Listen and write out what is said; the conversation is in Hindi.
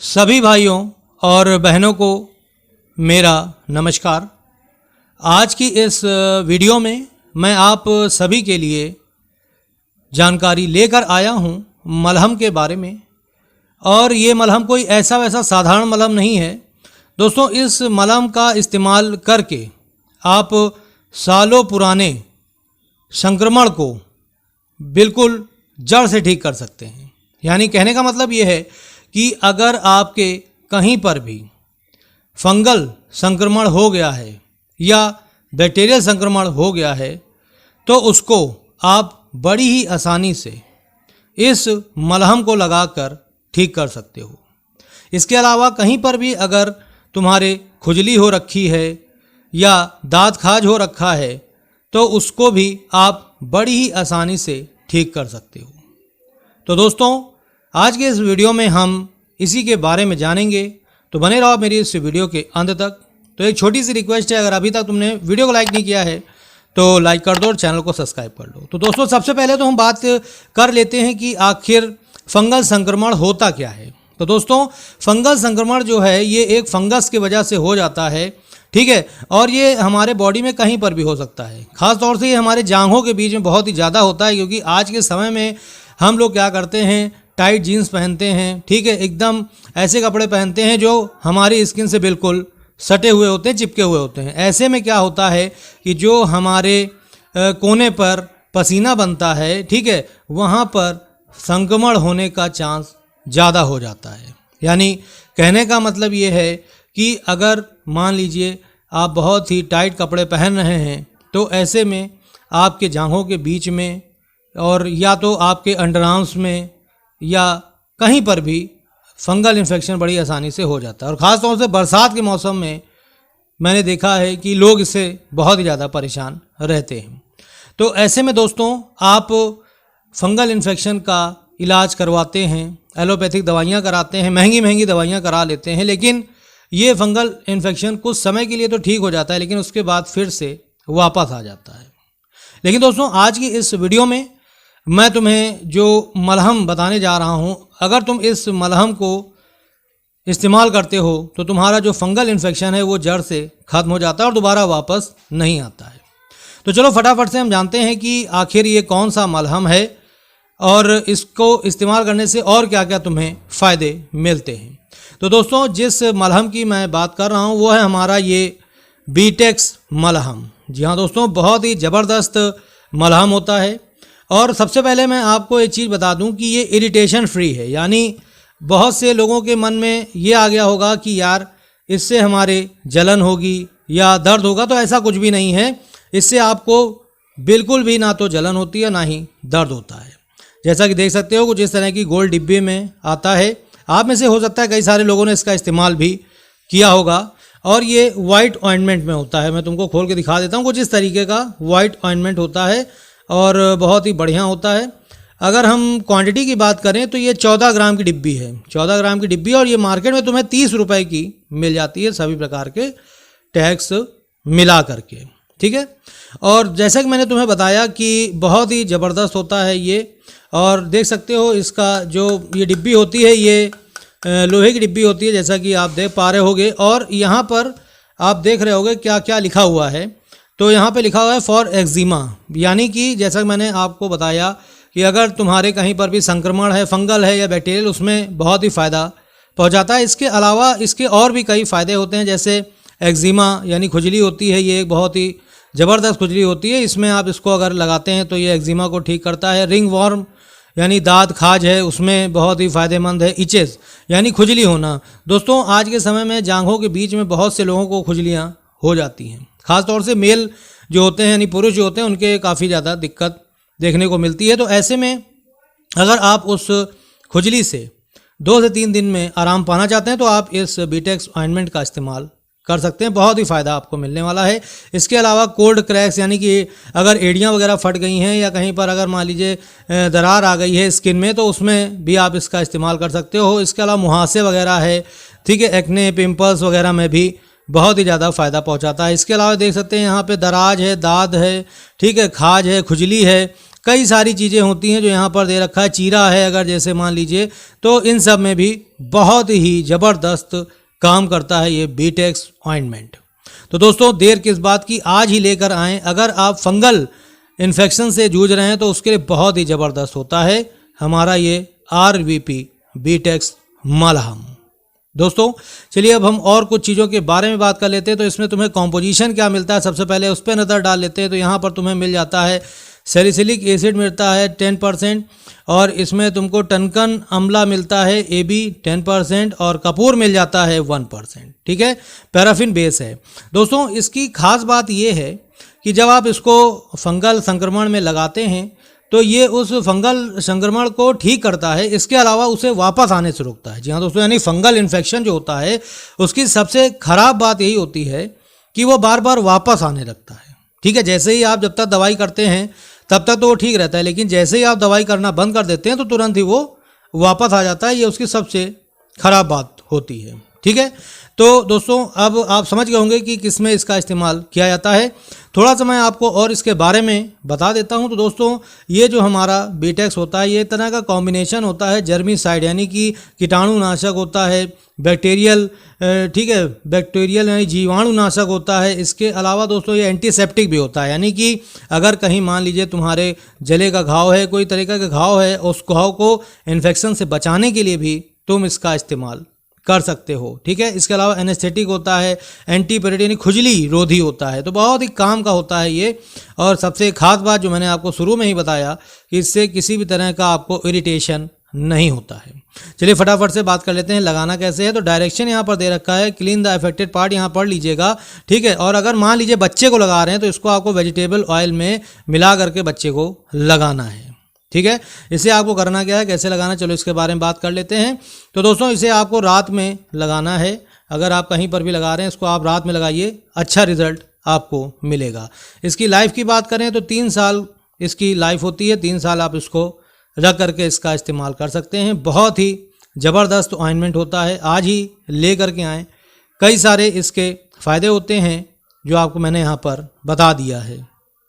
सभी भाइयों और बहनों को मेरा नमस्कार। आज की इस वीडियो में मैं आप सभी के लिए जानकारी लेकर आया हूं मलहम के बारे में। और ये मलहम कोई ऐसा वैसा साधारण मलहम नहीं है दोस्तों। इस मलहम का इस्तेमाल करके आप सालों पुराने संक्रमण को बिल्कुल जड़ से ठीक कर सकते हैं। यानी कहने का मतलब ये है कि अगर आपके कहीं पर भी फंगल संक्रमण हो गया है या बैक्टीरियल संक्रमण हो गया है तो उसको आप बड़ी ही आसानी से इस मलहम को लगाकर ठीक कर सकते हो। इसके अलावा कहीं पर भी अगर तुम्हारे खुजली हो रखी है या दांत खाज हो रखा है तो उसको भी आप बड़ी ही आसानी से ठीक कर सकते हो। तो दोस्तों आज के इस वीडियो में हम इसी के बारे में जानेंगे, तो बने रहो मेरी इस वीडियो के अंत तक। तो एक छोटी सी रिक्वेस्ट है, अगर अभी तक तुमने वीडियो को लाइक नहीं किया है तो लाइक कर दो और चैनल को सब्सक्राइब कर लो। तो दोस्तों सबसे पहले तो हम बात कर लेते हैं कि आखिर फंगल संक्रमण होता क्या है। तो दोस्तों फंगल संक्रमण जो है ये एक फंगस की वजह से हो जाता है, ठीक है। और ये हमारे बॉडी में कहीं पर भी हो सकता है। ख़ास तौर से ये हमारे जांघों के बीच में बहुत ही ज़्यादा होता है, क्योंकि आज के समय में हम लोग क्या करते हैं, टाइट जीन्स पहनते हैं, ठीक है, एकदम ऐसे कपड़े पहनते हैं जो हमारी स्किन से बिल्कुल सटे हुए होते हैं, चिपके हुए होते हैं। ऐसे में क्या होता है कि जो हमारे कोने पर पसीना बनता है, ठीक है, वहाँ पर संक्रमण होने का चांस ज़्यादा हो जाता है। यानी कहने का मतलब ये है कि अगर मान लीजिए आप बहुत ही टाइट कपड़े पहन रहे हैं तो ऐसे में आपके जांघों के बीच में और या तो आपके अंडरआर्म्स में या कहीं पर भी फंगल इन्फेक्शन बड़ी आसानी से हो जाता है। और ख़ास तौर से बरसात के मौसम में मैंने देखा है कि लोग इससे बहुत ही ज़्यादा परेशान रहते हैं। तो ऐसे में दोस्तों आप फंगल इन्फेक्शन का इलाज करवाते हैं, एलोपैथिक दवाइयाँ कराते हैं, महंगी महंगी दवाइयाँ करा लेते हैं, लेकिन ये फंगल इन्फेक्शन कुछ समय के लिए तो ठीक हो जाता है लेकिन उसके बाद फिर से वापस आ जाता है। लेकिन दोस्तों आज की इस वीडियो में मैं तुम्हें जो मलहम बताने जा रहा हूँ, अगर तुम इस मलहम को इस्तेमाल करते हो तो तुम्हारा जो फंगल इन्फेक्शन है वो जड़ से ख़त्म हो जाता है और दोबारा वापस नहीं आता है। तो चलो फटाफट से हम जानते हैं कि आखिर ये कौन सा मलहम है और इसको इस्तेमाल करने से और क्या क्या तुम्हें फ़ायदे मिलते हैं। तो दोस्तों जिस मलहम की मैं बात कर रहा हूँ वो है हमारा ये बीटेक्स मलहम। जी हाँ दोस्तों, बहुत ही ज़बरदस्त मलहम होता है। और सबसे पहले मैं आपको एक चीज़ बता दूं कि ये इरिटेशन फ्री है। यानी बहुत से लोगों के मन में ये आ गया होगा कि यार इससे हमारे जलन होगी या दर्द होगा, तो ऐसा कुछ भी नहीं है। इससे आपको बिल्कुल भी ना तो जलन होती है ना ही दर्द होता है। जैसा कि देख सकते हो कुछ इस तरह की गोल डिब्बे में आता है। आप में से हो सकता है कई सारे लोगों ने इसका इस्तेमाल भी किया होगा। और ये वाइट ऑइंटमेंट में होता है। मैं तुमको खोल के दिखा देता हूँ। कुछ इस तरीके का वाइट ऑइंटमेंट होता है और बहुत ही बढ़िया होता है। अगर हम क्वांटिटी की बात करें तो ये 14 ग्राम की डिब्बी है, 14 ग्राम की डिब्बी। और ये मार्केट में तुम्हें 30 रुपए की मिल जाती है, सभी प्रकार के टैक्स मिला करके, ठीक है। और जैसा कि मैंने तुम्हें बताया कि बहुत ही ज़बरदस्त होता है ये। और देख सकते हो इसका जो ये डिब्बी होती है ये लोहे की डिब्बी होती है, जैसा कि आप देख पा रहे होगे। और यहाँ पर आप देख रहे होगे क्या क्या लिखा हुआ है। तो यहाँ पे लिखा हुआ है फॉर एक्जिमा। यानी कि जैसा कि मैंने आपको बताया कि अगर तुम्हारे कहीं पर भी संक्रमण है, फंगल है या बैक्टीरियल, उसमें बहुत ही फ़ायदा पहुँचाता है। इसके अलावा इसके और भी कई फ़ायदे होते हैं, जैसे एक्जिमा यानी खुजली होती है, ये एक बहुत ही ज़बरदस्त खुजली होती है। इसमें आप इसको अगर लगाते हैं तो ये एक्जिमा को ठीक करता है। रिंग वॉर्म यानी दांत खाज है, उसमें बहुत ही फ़ायदेमंद है। इचेस यानी खुजली होना। दोस्तों आज के समय में जांघों के बीच में बहुत से लोगों को खुजलियाँ हो जाती हैं। ख़ास तौर से मेल जो होते हैं यानी पुरुष जो होते हैं उनके काफ़ी ज़्यादा दिक्कत देखने को मिलती है। तो ऐसे में अगर आप उस खुजली से 2 से 3 दिन में आराम पाना चाहते हैं तो आप इस बीटेक्स ऑइंटमेंट का इस्तेमाल कर सकते हैं। बहुत ही फ़ायदा आपको मिलने वाला है। इसके अलावा कोल्ड क्रैक्स यानी कि अगर एड़ियाँ वगैरह फट गई हैं या कहीं पर अगर मान लीजिए दरार आ गई है स्किन में, तो उसमें भी आप इसका इस्तेमाल कर सकते हो। इसके अलावा मुहासे वगैरह है, ठीक है, एक्ने पिंपल्स वगैरह में भी बहुत ही ज़्यादा फ़ायदा पहुंचाता है। इसके अलावा देख सकते हैं यहाँ पे दराज है, दाद है, ठीक है, खाज है, खुजली है, कई सारी चीज़ें होती हैं जो यहाँ पर दे रखा है। चीरा है अगर जैसे मान लीजिए, तो इन सब में भी बहुत ही ज़बरदस्त काम करता है ये बीटेक्स ऑइंटमेंट। तो दोस्तों देर किस बात की, आज ही लेकर आएँ। अगर आप फंगल इन्फेक्शन से जूझ रहे हैं तो उसके लिए बहुत ही ज़बरदस्त होता है हमारा ये RVP बीटेक्स मलहम। दोस्तों चलिए अब हम और कुछ चीज़ों के बारे में बात कर लेते हैं। तो इसमें तुम्हें कॉम्पोजिशन क्या मिलता है, सबसे पहले उस पर नज़र डाल लेते हैं। तो यहाँ पर तुम्हें मिल जाता है सैलिसिलिक एसिड मिलता है 10%, और इसमें तुमको टनकन अम्ला मिलता है AB 10%, और कपूर मिल जाता है 1%। ठीक है, पैराफिन बेस है। दोस्तों इसकी खास बात ये है कि जब आप इसको फंगल संक्रमण में लगाते हैं तो ये उस फंगल संक्रमण को ठीक करता है, इसके अलावा उसे वापस आने से रोकता है। जी हाँ दोस्तों, यानी फंगल इन्फेक्शन जो होता है उसकी सबसे खराब बात यही होती है कि वो बार बार वापस आने लगता है। ठीक है, जैसे ही आप जब तक दवाई करते हैं तब तक तो वो ठीक रहता है, लेकिन जैसे ही आप दवाई करना बंद कर देते हैं तो तुरंत ही वो वापस आ जाता है। ये उसकी सबसे खराब बात होती है। ठीक है, तो दोस्तों अब आप समझ गए होंगे कि किस में इसका इस्तेमाल किया जाता है। थोड़ा सा मैं आपको और इसके बारे में बता देता हूं। तो दोस्तों ये जो हमारा बीटेक्स होता है ये तरह का कॉम्बिनेशन होता है जर्मीसाइड यानी कि कीटाणुनाशक होता है, बैक्टीरियल, ठीक है, बैक्टीरियल यानी जीवाणुनाशक होता है। इसके अलावा दोस्तों ये एंटीसेप्टिक भी होता है, यानी कि अगर कहीं मान लीजिए तुम्हारे जले का घाव है, कोई तरीका का घाव है, उस घाव को इन्फेक्शन से बचाने के लिए भी तुम इसका इस्तेमाल कर सकते हो। ठीक है, इसके अलावा एनेस्थेटिक होता है, एंटीपेरेटिक यानी खुजली रोधी होता है। तो बहुत ही काम का होता है ये। और सबसे खास बात जो मैंने आपको शुरू में ही बताया कि इससे किसी भी तरह का आपको इरिटेशन नहीं होता है। चलिए फटाफट से बात कर लेते हैं लगाना कैसे है। तो डायरेक्शन यहाँ पर दे रखा है, क्लीन द अफेक्टेड पार्ट, यहाँ पढ़ लीजिएगा। ठीक है, और अगर मान लीजिए बच्चे को लगा रहे हैं तो इसको आपको वेजिटेबल ऑयल में मिला करके बच्चे को लगाना है। ठीक है, इसे आपको करना क्या है, कैसे लगाना, चलो इसके बारे में बात कर लेते हैं। तो दोस्तों इसे आपको रात में लगाना है। अगर आप कहीं पर भी लगा रहे हैं इसको आप रात में लगाइए, अच्छा रिजल्ट आपको मिलेगा। इसकी लाइफ की बात करें तो 3 साल इसकी लाइफ होती है। 3 साल आप इसको रख करके इसका इस्तेमाल कर सकते हैं। बहुत ही ज़बरदस्त ऑइंटमेंट होता है, आज ही ले करके आएँ। कई सारे इसके फ़ायदे होते हैं जो आपको मैंने यहाँ पर बता दिया है।